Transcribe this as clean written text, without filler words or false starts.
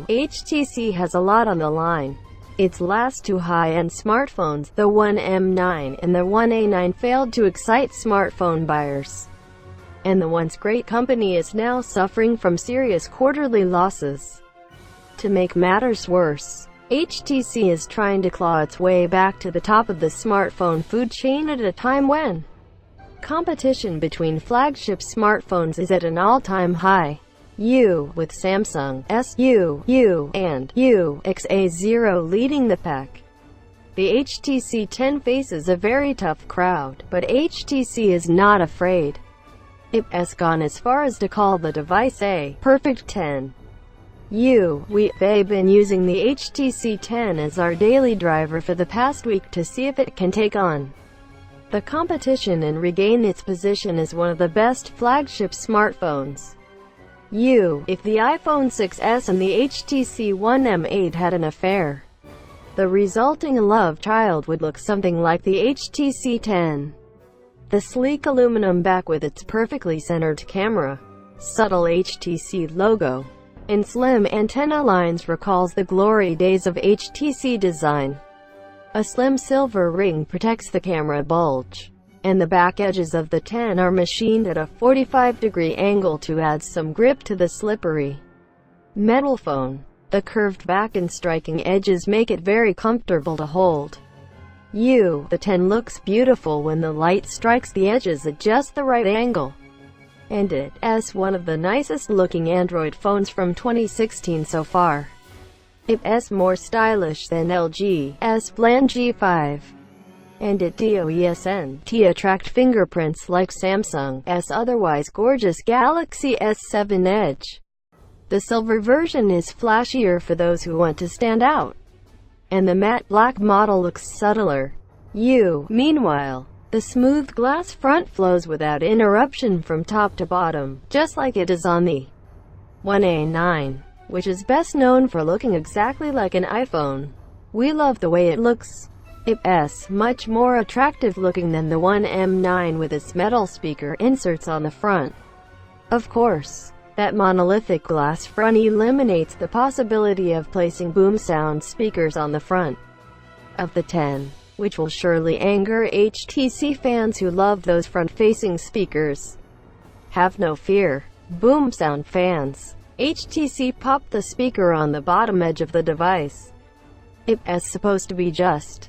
HTC has a lot on the line. Its last two high-end smartphones, the One M9 and the One A9, failed to excite smartphone buyers. And the once great company is now suffering from serious quarterly losses. To make matters worse, HTC is trying to claw its way back to the top of the smartphone food chain at a time when competition between flagship smartphones is at an all-time high. With Samsung U and XA0 leading the pack. The HTC 10 faces a very tough crowd, but HTC is not afraid. It has gone as far as to call the device a perfect 10. They've been using the HTC 10 as our daily driver for the past week to see if it can take on the competition and regain its position as one of the best flagship smartphones. If the iPhone 6s and the HTC One M8 had an affair, the resulting love child would look something like the HTC 10. The sleek aluminum back with its perfectly centered camera, subtle HTC logo, and slim antenna lines recalls the glory days of HTC design. A slim silver ring protects the camera bulge, and the back edges of the 10 are machined at a 45-degree angle to add some grip to the slippery metal phone. The curved back and striking edges make it very comfortable to hold. The 10 looks beautiful when the light strikes the edges at just the right angle, and it is one of the nicest looking Android phones from 2016 so far. It is more stylish than LG's bland G5. And it doesn't attract fingerprints like Samsung's otherwise gorgeous Galaxy S7 Edge. The silver version is flashier for those who want to stand out, and the matte black model looks subtler. Meanwhile, the smooth glass front flows without interruption from top to bottom, just like it is on the One A9, which is best known for looking exactly like an iPhone. We love the way it looks. It's much more attractive looking than the One M9 with its metal speaker inserts on the front. Of course, that monolithic glass front eliminates the possibility of placing boom sound speakers on the front of the 10, which will surely anger HTC fans who love those front-facing speakers. Have no fear, boom sound fans. HTC popped the speaker on the bottom edge of the device. It is supposed to be just